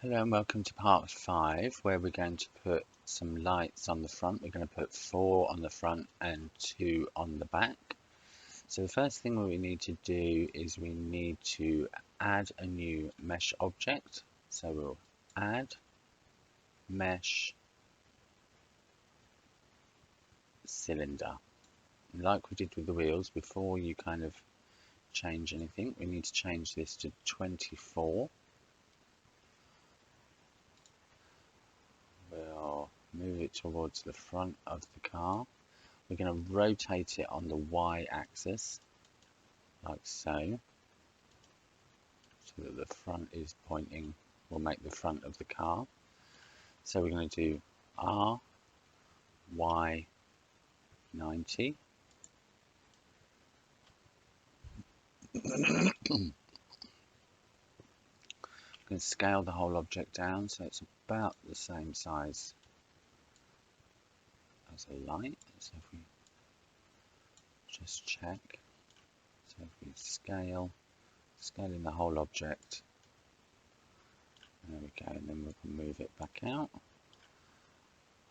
Hello and welcome to part 5 where we're going to put some lights on the front. We're going to put 4 on the front and 2 on the back. So the first thing we need to do is we need to add a new mesh object. So we'll add mesh cylinder. And like we did with the wheels, before you kind of change anything, we need to change this to 24. We'll move it towards the front of the car. We're going to rotate it on the Y axis, like so, so that the front is pointing, will make the front of the car. So we're going to do R, Y, 90. I'm going to scale the whole object down so it's about the same size as a light. So if we just check, so if we scaling the whole object, there we go, and then we can move it back out,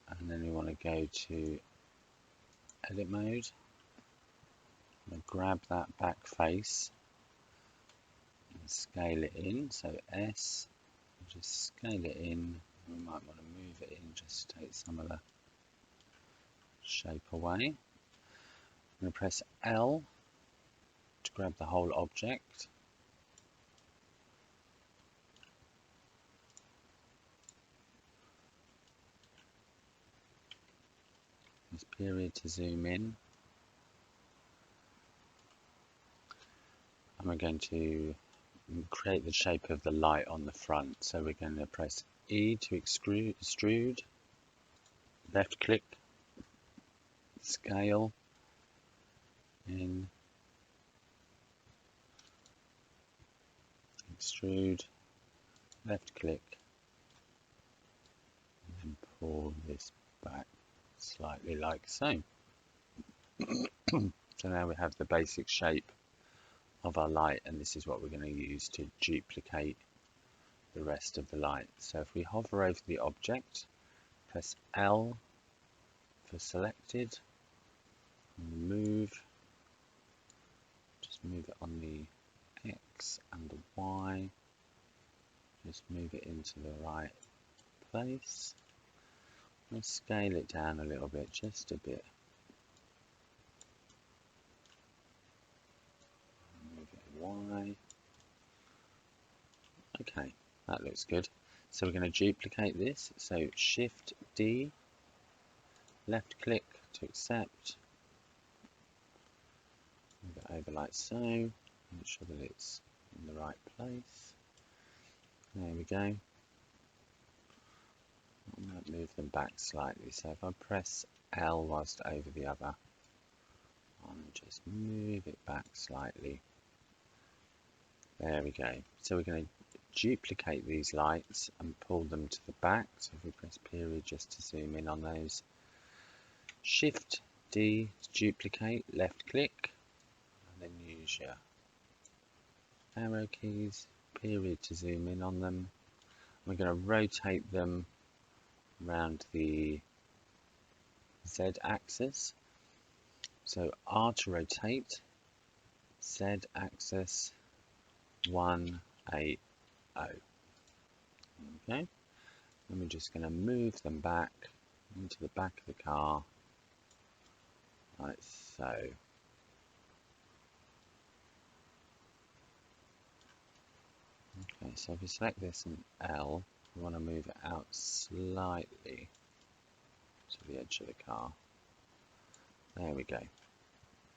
and then we want to go to edit mode. I'm going to grab that back face and scale it in, so S, just scale it in. We might want to move it in just to take some of the shape away. I'm going to press L to grab the whole object. This period to zoom in. And we're going to create the shape of the light on the front. So we're going to press E to extrude, left click, scale in, extrude, left click, and pull this back slightly like so. So now we have the basic shape of our light, and this is what we're going to use to duplicate the rest of the light. So if we hover over the object, press L for selected, and move, just move it on the X and the Y, just move it into the right place. I'll scale it down a little bit, just a bit. Move it Y. Okay, that looks good. So we're going to duplicate this. So Shift D, left click to accept. Move it over like so. Make sure that it's in the right place. There we go. I might move them back slightly. So if I press L whilst over the other, and just move it back slightly. There we go. So we're going to duplicate these lights and pull them to the back. So if we press period just to zoom in on those, Shift D to duplicate, left click, and then use your arrow keys, period to zoom in on them. We're going to rotate them around the Z axis. So R to rotate, Z axis 180. Okay, and we're just going to move them back into the back of the car, like so. Okay, so if we select this and L, we want to move it out slightly to the edge of the car. There we go.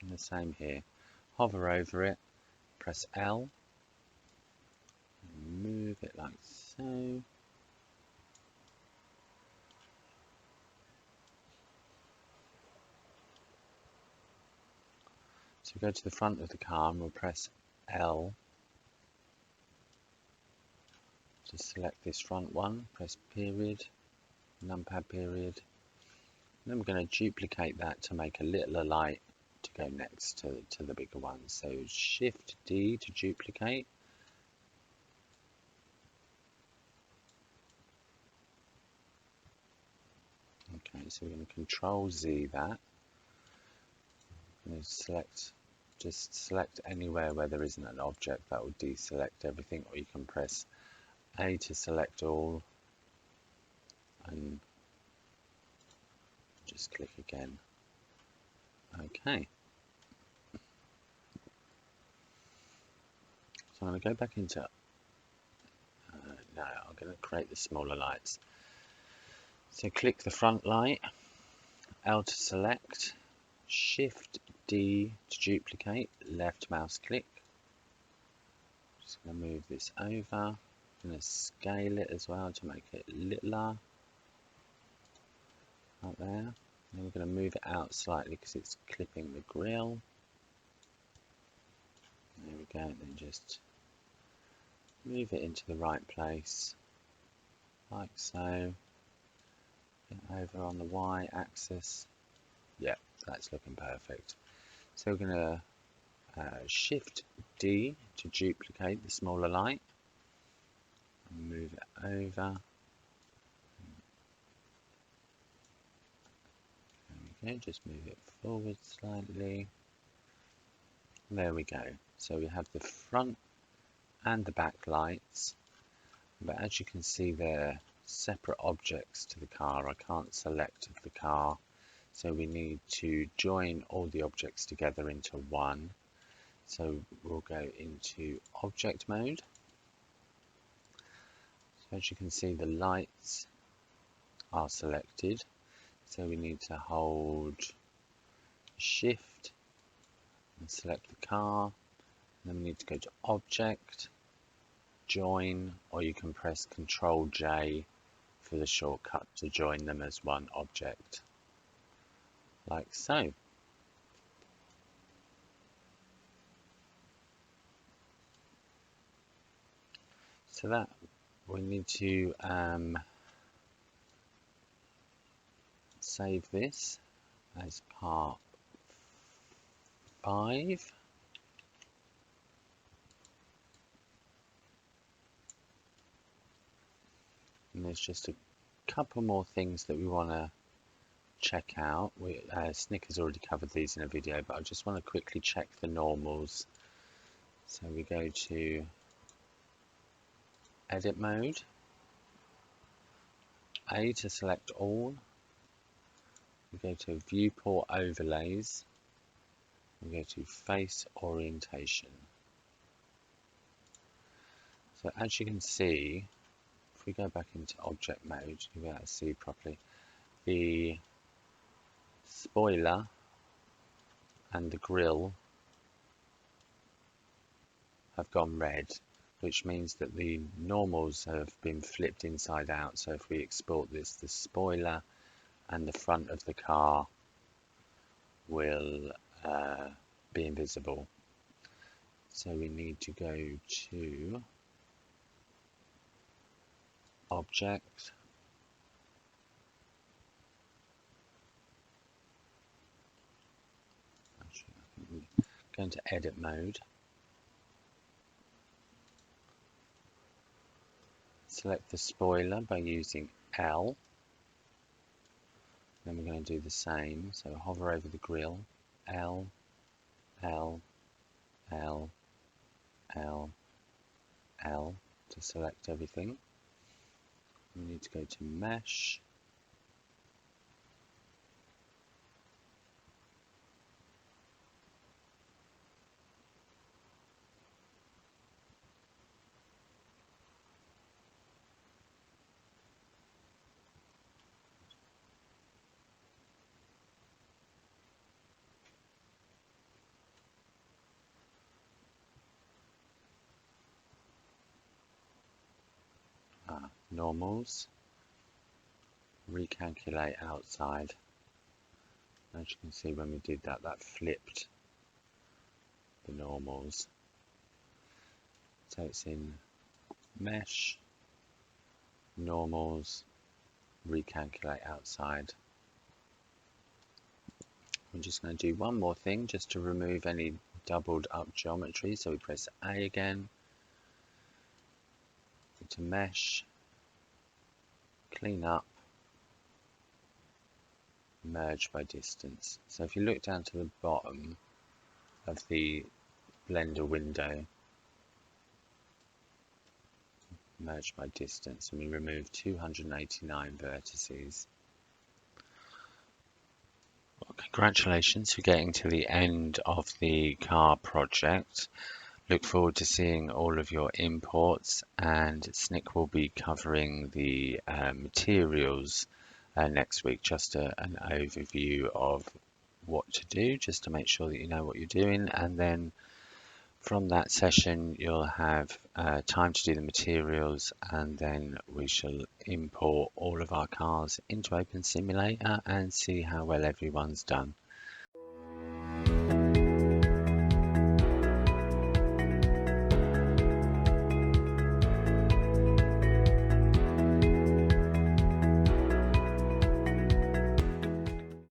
And the same here. Hover over it, press L, and move it like so. So we go to the front of the car and we'll press L to select this front one, press period, numpad period. And then we're going to duplicate that to make a littler light to go next to the bigger one. So Shift D to duplicate. so we're going to Control Z that. And just select anywhere where there isn't an object. That will deselect everything, or you can press A to select all and just click again. Okay. So I'm going to go back into, no, I'm going to create the smaller lights. So click the front light, L to select, Shift D to duplicate, left mouse click. Just going to move this over. I'm going to scale it as well to make it littler. Up there. And then we're going to move it out slightly because it's clipping the grill. There we go, and then just move it into the right place, like so. Over on the Y axis. Yep, that's looking perfect. So we're going to Shift D to duplicate the smaller light. And move it over. There we go, just move it forward slightly. There we go. So we have the front and the back lights. But as you can see, they're separate objects to the car. I can't select the car. So we need to join all the objects together into one. So we'll go into object mode. So as you can see, the lights are selected. So we need to hold Shift and select the car. And then we need to go to Object, Join, or you can press Control J for the shortcut to join them as one object, like so. So that we need to save this as part 5. And there's just a couple more things that we want to check out. Snick has already covered these in a video, but I just want to quickly check the normals. So we go to Edit mode, A to select all. We go to Viewport Overlays. We go to Face Orientation. So as you can see, if we go back into object mode, you'll be able to see properly. The spoiler and the grille have gone red, which means that the normals have been flipped inside out. So if we export this, the spoiler and the front of the car will be invisible. So we need to go to Object, go into Edit mode, select the spoiler by using L, then we're going to do the same, so hover over the grille, L, L, L, L, L to select everything. We need to go to Mesh, normals, recalculate outside. As you can see, when we did that, that flipped the normals. So it's in Mesh, normals, recalculate outside. I'm just going to do one more thing just to remove any doubled up geometry. So we press A again, go to Mesh, clean up, merge by distance. So if you look down to the bottom of the Blender window, merge by distance, and we remove 289 vertices. Well, congratulations for getting to the end of the car project. Look forward to seeing all of your imports, and Snick will be covering the materials next week, just an overview of what to do, just to make sure that you know what you're doing, and then from that session you'll have time to do the materials, and then we shall import all of our cars into Open Simulator and see how well everyone's done.